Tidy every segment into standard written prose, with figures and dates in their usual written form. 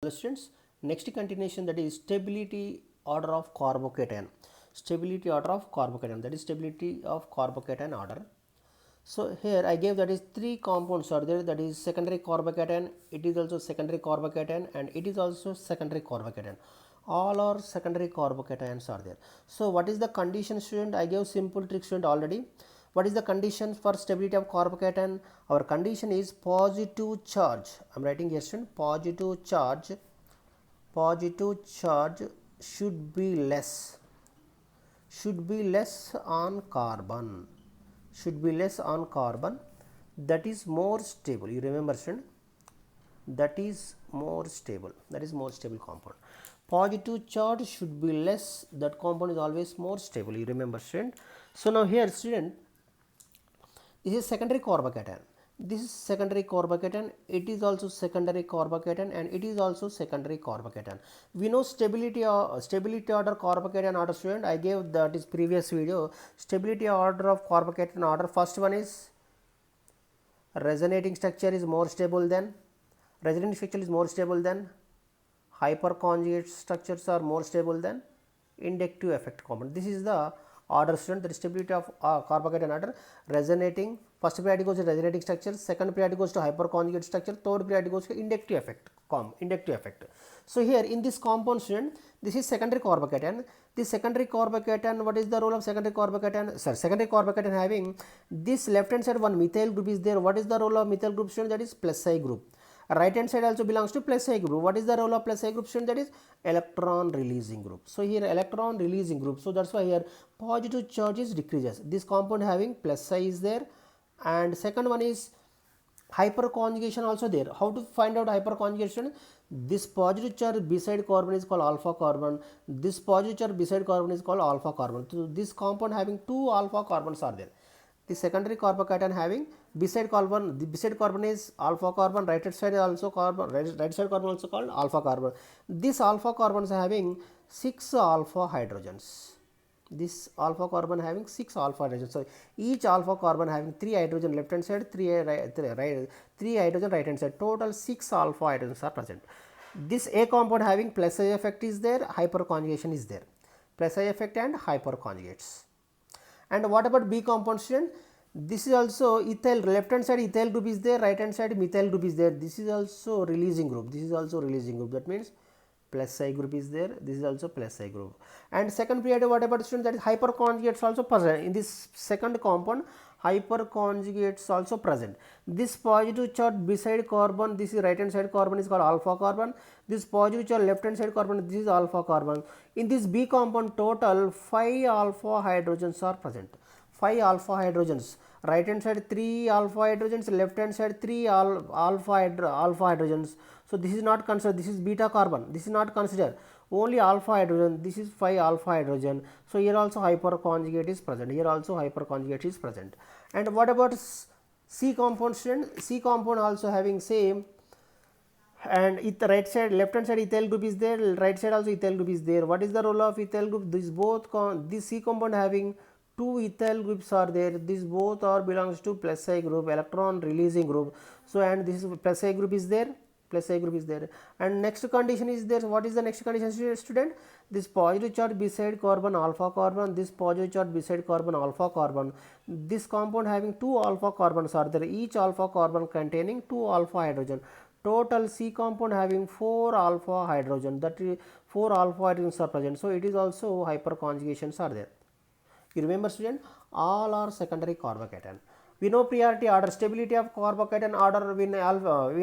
Hello students, next continuation, that is stability order of carbocation. Stability order of carbocation, that is stability of carbocation order. So here I gave, that is three compounds are there, that is secondary carbocation, it is also secondary carbocation, and it is also secondary carbocation. All are secondary carbocations are there. So what is the condition, student? I gave simple trick, student, already. What is the condition for stability of carbocation? Our condition is positive charge. I am writing here, student, positive charge should be less on carbon, that is more stable. You remember, student, that is more stable compound. Positive charge should be less, that compound is always more stable. You remember, student. So now here, student, this is secondary carbocation, this is secondary carbocation, it is also secondary carbocation, and it is also secondary carbocation. We know stability order carbocation order, student. I gave that is previous video. Stability order of carbocation order, first one is resonating structure is more stable than hyperconjugate structures are more stable than inductive effect compound. This is the order, student, the stability of carbocation order. Resonating, first priority goes to resonating structure, second priority goes to hyperconjugate structure, third priority goes to inductive effect. So here in this compound, student, this is secondary carbocation. This secondary carbocation, what is the role of secondary carbocation? Secondary carbocation having this left hand side one methyl group is there. What is the role of methyl group, student? That is plus I group. Right hand side also belongs to plus I group. What is the role of plus I group, student? That is electron releasing group. So here electron releasing group. So that's why here positive charges decreases. This compound having plus I is there, and second one is hyperconjugation also there. How to find out hyperconjugation? This positive charge beside carbon is called alpha carbon. This positive charge beside carbon is called alpha carbon. So this compound having two alpha carbons are there. The secondary carbocation having beside carbon, the beside carbon is alpha carbon, right side also carbon, right side carbon also called alpha carbon. This alpha carbons having 6 alpha hydrogens. This alpha carbon having 6 alpha hydrogens. So each alpha carbon having 3 hydrogen left hand side, 3 hydrogen right hand side. Total 6 alpha hydrogens are present. This A compound having plus I effect is there, hyperconjugation is there. Plus I effect and hyperconjugates. And what about B compound, student? This is also ethyl, left hand side ethyl group is there, right hand side methyl group is there. This is also releasing group. That means plus I group is there. This is also plus I group. And second period, what about, student? That is hyperconjugates also present in this second compound. Hyperconjugates also present. This positive charge beside carbon, this is right hand side carbon is called alpha carbon. This positive charge left hand side carbon, this is alpha carbon. In this B compound, total 5 alpha hydrogens are present. 5 alpha hydrogens. Right hand side 3 alpha hydrogens, left hand side 3 alpha hydrogens. So this is not considered. This is beta carbon. This is not considered. Only alpha hydrogen. This is 5 alpha hydrogen. So here also hyperconjugate is present. And what about C compound, student? C compound also having same. And it right side, left hand side ethyl group is there, right side also ethyl group is there. What is the role of ethyl group? This C compound having 2 ethyl groups are there. This both are belongs to plus I group, electron releasing group. So and this is plus I group is there. And next condition is there. What is the next condition, student? This positive charge beside carbon alpha carbon, this positive charge beside carbon alpha carbon. This compound having 2 alpha carbons are there, each alpha carbon containing 2 alpha hydrogen. Total C compound having 4 alpha hydrogen, that is 4 alpha hydrogens are present. So it is also hyperconjugations are there. You remember, student, all are secondary carbocation. We know priority order, stability of carbocation order in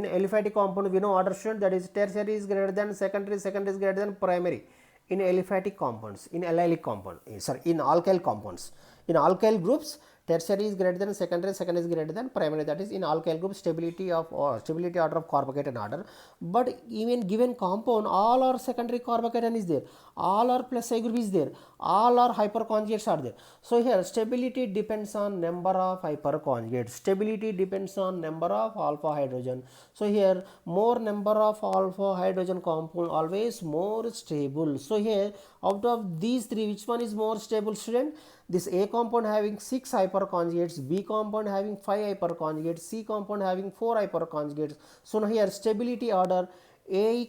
aliphatic compound. We know order, student, that is tertiary is greater than secondary, secondary is greater than primary in aliphatic compounds, in allylic compound, in alkyl compounds. In alkyl groups, tertiary is greater than secondary, secondary is greater than primary. That is in alkyl group stability order of carbocation order. But even given compound, all are secondary carbocation is there, all are plus I group is there, all are hyperconjugates are there. So here stability depends on number of hyperconjugates. Stability depends on number of alpha hydrogen. So here more number of alpha hydrogen compound always more stable. So here out of these three, which one is more stable, student? This A compound having 6 hyperconjugates, B compound having 5 hyperconjugates, C compound having 4 hyperconjugates. So now here stability order, A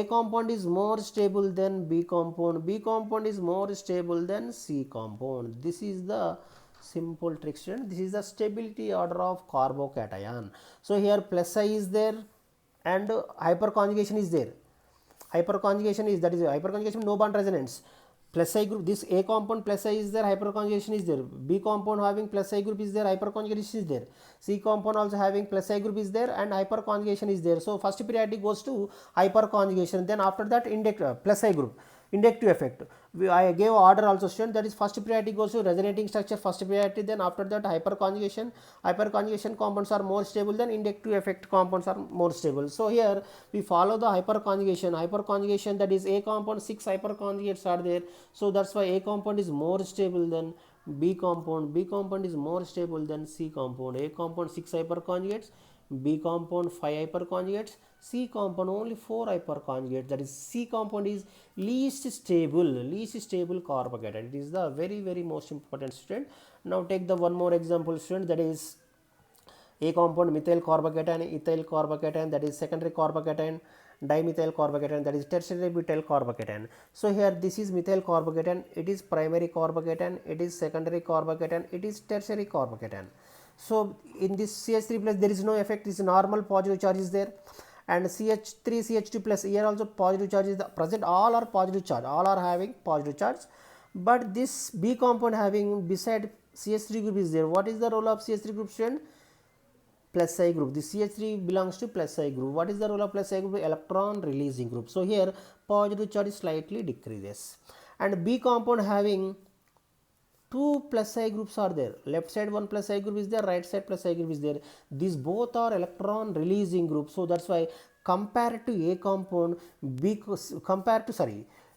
compound is more stable than B compound, B compound is more stable than C compound. This is the simple trick, student. This is the stability order of carbocation. So here plus I is there and hyperconjugation is there. Hyperconjugation is, that is hyperconjugation, no bond resonance. Plus I group, this A compound plus I is there, hyperconjugation is there. B compound having plus I group is there, hyperconjugation is there. C compound also having plus I group is there and hyperconjugation is there. So first periodic goes to hyperconjugation, then after that plus I group. Inductive effect. I gave order also, student, that is first priority goes to resonating structure, first priority, then after that hyperconjugation. Hyperconjugation compounds are more stable than inductive effect compounds are more stable. So here we follow the hyperconjugation, that is A compound 6 hyperconjugates are there. So that's why A compound is more stable than B compound, B compound is more stable than C compound. A compound 6 hyperconjugates, B compound 5 hyperconjugates, C compound only 4 hyperconjugates, that is C compound is least stable carbocation. It is the very most important, student. Now take the one more example, student, that is A compound methyl carbocation, ethyl carbocation, that is secondary carbocation, dimethyl carbocation, that is tertiary butyl carbocation. So here this is methyl carbocation, it is primary carbocation, it is secondary carbocation, it is tertiary carbocation. So in this CH3 plus there is no effect, this normal positive charge is there, and CH3 CH2 plus, here also positive charge is present, all are positive charge, all are having positive charge, but this B compound having beside CH3 group is there. What is the role of CH3 group, student? Plus I group. The CH3 belongs to plus I group. What is the role of plus I group? Electron releasing group. So here positive charge slightly decreases, and B compound having 2 plus I groups are there. Left side 1 plus I group is there, right side plus I group is there. These both are electron releasing groups. So that's why compared to A compound,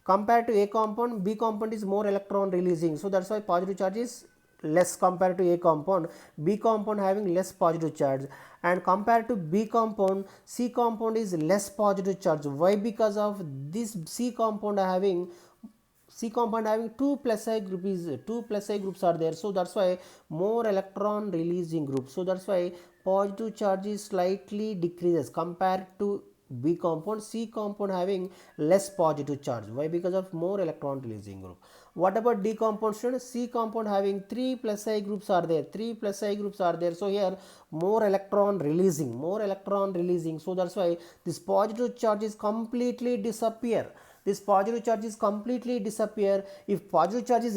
compared to A compound, B compound is more electron releasing. So that's why positive charge is less compared to A compound. B compound having less positive charge, and compared to B compound, C compound is less positive charge. Why? Because of this C compound having 2 plus I groups are there. So that's why more electron releasing groups. So that's why positive charge is slightly decreases compared to B compound. C compound having less positive charge. Why? Because of more electron releasing group. What about D compound, students? C compound having 3 plus I groups are there. So here more electron releasing. So that's why this positive charge is completely disappear. If positive charge is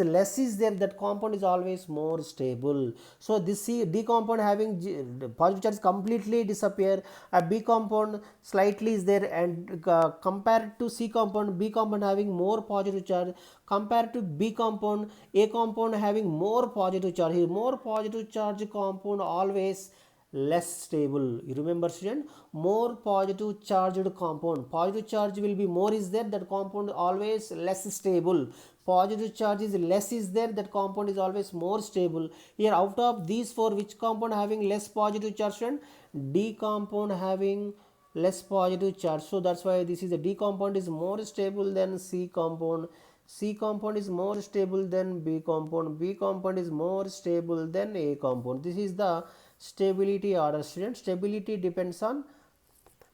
less is there, that compound is always more stable. So this D compound having positive charge completely disappear, a B compound slightly is there, and compared to C compound, B compound having more positive charge, compared to B compound, A compound having more positive charge. Here more positive charge compound always less stable. You remember, student, more positive charged compound, positive charge will be more is there, that compound always less stable. Positive charge is less is there, that compound is always more stable. Here out of these four, which compound having less positive charge, student? D compound having less positive charge. So that's why this is a D compound is more stable than C compound. C compound is more stable than B compound. B compound is more stable than A compound. This is the stability order, student. Stability depends on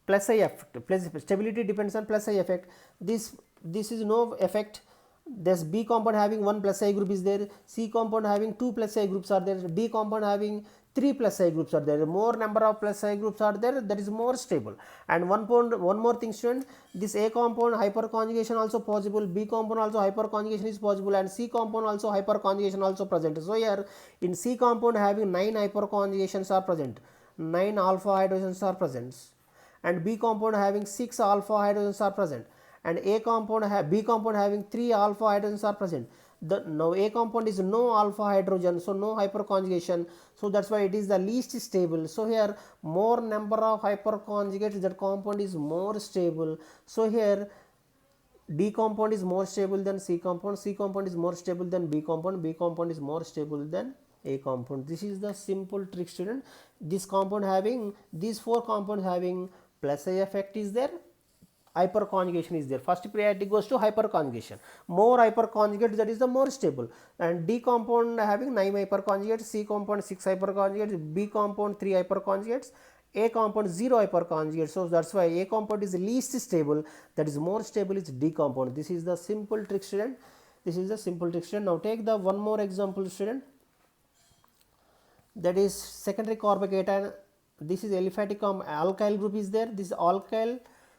plus I effect. Stability depends on plus I effect. This is no effect. This B compound having 1 plus I group is there. C compound having 2 plus I groups are there. D compound having 3 plus I groups are there. More number of plus I groups are there, that is more stable. And one more thing, student, this A compound hyperconjugation also possible, B compound also hyperconjugation is possible, and C compound also hyperconjugation also present. So here in C compound having 9 hyperconjugations are present, 9 alpha hydrogens are present, and B compound having 6 alpha hydrogens are present, and B compound having 3 alpha hydrogens are present. Now A compound is no alpha hydrogen, so no hyperconjugation, so that's why it is the least stable. So here more number of hyperconjugates, that compound is more stable. So here D compound is more stable than C compound is more stable than B compound is more stable than A compound. This is the simple trick, student. This compound having, these 4 compounds having plus I effect is there, hyperconjugation is there. First priority goes to hyperconjugation. More hyperconjugates, that is the more stable. And D compound having 9 hyperconjugates, C compound 6 hyperconjugates, B compound 3 hyperconjugates, A compound 0 hyperconjugate, so that's why A compound is least stable, that is more stable is D compound. This is the simple trick, student. This is the simple trick, student. Now take the one more example, student, that is secondary carbocation. This is aliphatic alkyl group is there, this alkyl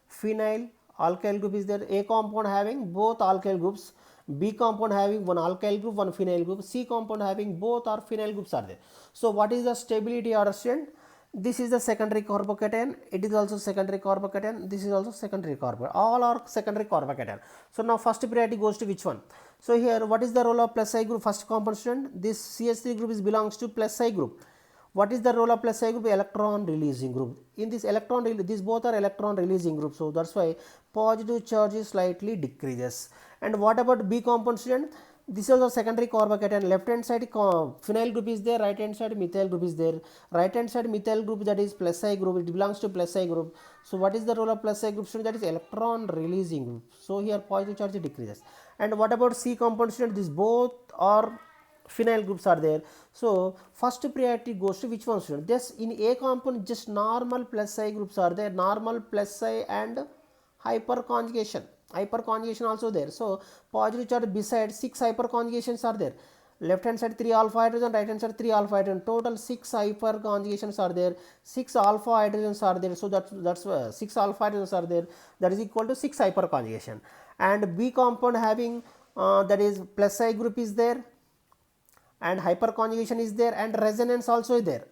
phenyl alkyl group is there. A compound having both alkyl groups, B compound having one alkyl group, one phenyl group, C compound having both or phenyl groups are there. So what is the stability order, student? This is the secondary carbocation, it is also secondary carbocation, this is also secondary carbocation, all are secondary carbocation. So now first priority goes to which one? So here what is the role of plus I group? First compound, student, this CH3 group is belongs to plus I group. What is the role of plus I group? Electron releasing group. In this electron, these both are electron releasing group, so that's why positive charge is slightly decreases. And what about B compound, student? This is also secondary carbocation. Left hand side phenyl group is there, right hand side methyl group is there. Right hand side methyl group, that is plus I group, it belongs to plus I group. So what is the role of plus I group, student? That is electron releasing group. So here positive charge decreases. And what about C compound, student? These both are phenyl groups are there. So first priority goes to which one, student? This in A compound just normal plus I groups are there, normal plus I and hyperconjugation. Hyperconjugation also there. So positive charge beside 6 hyperconjugations are there. Left hand side 3 alpha hydrogen, right hand side 3 alpha hydrogen, total 6 hyperconjugations are there, 6 alpha hydrogens are there. So that's 6 alpha hydrogens are there, that is equal to 6 hyperconjugation. And B compound having that is plus I group is there, and hyperconjugation is there, and resonance also is there.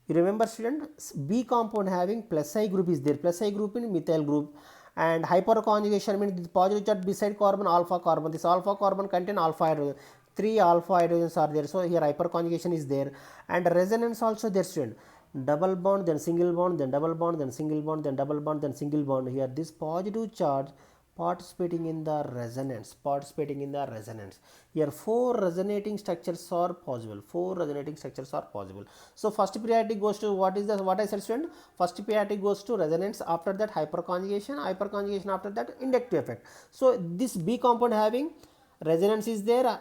You remember, student, B compound having plus I group is there, plus I group in methyl group, and hyperconjugation means the positive charge beside carbon alpha carbon. This alpha carbon contain alpha hydrogen, 3 alpha hydrogens are there. So here hyperconjugation is there, and resonance also there, student. Double bond, then single bond, then double bond, then single bond, then double bond, then single bond. Here this positive charge participating in the resonance, Here 4 resonating structures are possible, So first priority goes to what I said, student? First priority goes to resonance, after that hyperconjugation after that inductive effect. So this B compound having resonance is there,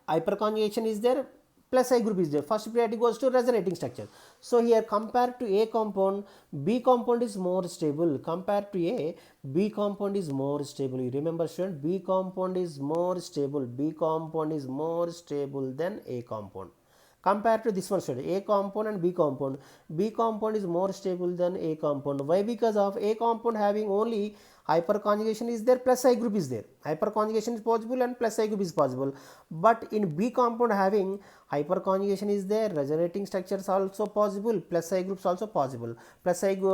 hyperconjugation is there, plus I group is there. First priority goes to resonating structure. So here compared to A compound, B compound is more stable. Compared to A, B compound is more stable. You remember, student, B compound is more stable. B compound is more stable than A compound. Compared to this one, student, A compound and B compound is more stable than A compound. Why? Because of A compound having only hyperconjugation is there, plus I group is there. Hyperconjugation is possible and plus I group is possible. But in B compound having hyperconjugation is there, resonating structures also possible, plus I groups also possible, plus I effect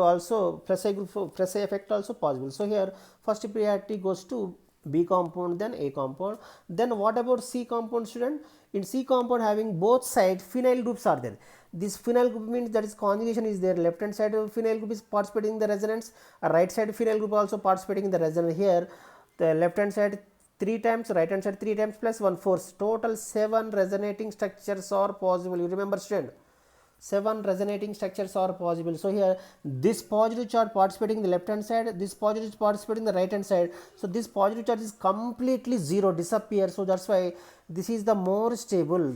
also possible. So here first priority goes to B compound, then A compound. Then what about C compound, student? In C compound having both sides phenyl groups are there. This phenyl group means that is conjugation is there. Left hand side of phenyl group is participating in the resonance. Right side phenyl group also participating in the resonance. Here the left hand side 3 times, right hand side 3 times plus 1/4. Total 7 resonating structures are possible. You remember, student? 7 resonating structures are possible. So here this positive charge participating in the left hand side, this positive participating in the right hand side. So this positive charge is completely zero, disappear. So that's why this is the more stable.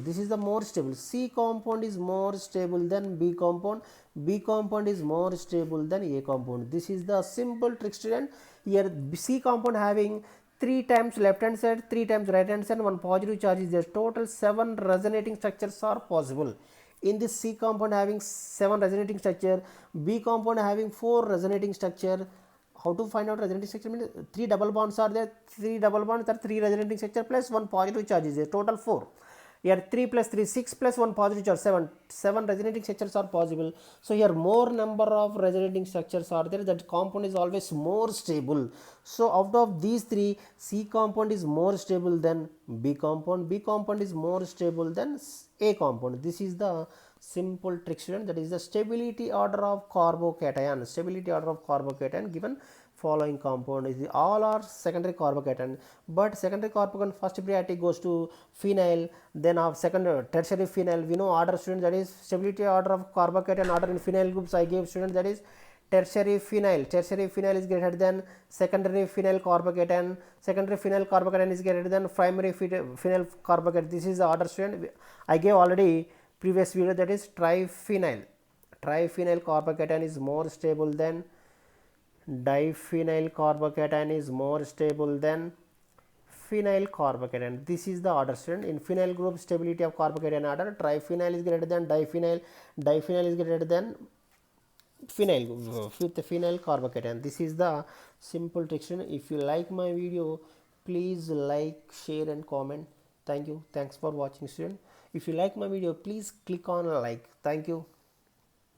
C compound is more stable than B compound. B compound is more stable than A compound. This is the simple trick, student. Here C compound having 3 times left hand side, 3 times right hand side, 1 positive charge is there. Total 7 resonating structures are possible. In this C compound having 7 resonating structure, B compound having 4 resonating structure. How to find out resonating structure? Means 3 double bonds are there, 3 double bonds are 3 resonating structure plus 1 positive charge is there, total 4. Here 3 plus 3, 6 plus 1 positive charge, 7 resonating structures are possible. So here more number of resonating structures are there, that compound is always more stable. So out of these 3, C compound is more stable than B compound is more stable than A compound. This is the simple trick, student, that is the stability order of carbocation. Given following compound is all are secondary carbocation, but secondary carbocation first priority goes to phenyl, then of tertiary phenyl. We know order, student, that is stability order of carbocation order in phenyl groups I gave, student, that is tertiary phenyl is greater than secondary phenyl carbocation. Secondary phenyl carbocation is greater than primary phenyl carbocation. This is the order, student. I gave already previous video, that is triphenyl Triphenyl carbocation is more stable than diphenyl carbocation is more stable than phenyl carbocation. This is the order, student. In phenyl group, stability of carbocation order, triphenyl is greater than diphenyl, diphenyl is greater than phenyl with the phenyl carbocation. This is the simple trick, student. If you like my video, please like, share and comment. Thank you. Thanks for watching, student. If you like my video, please click on like. Thank you.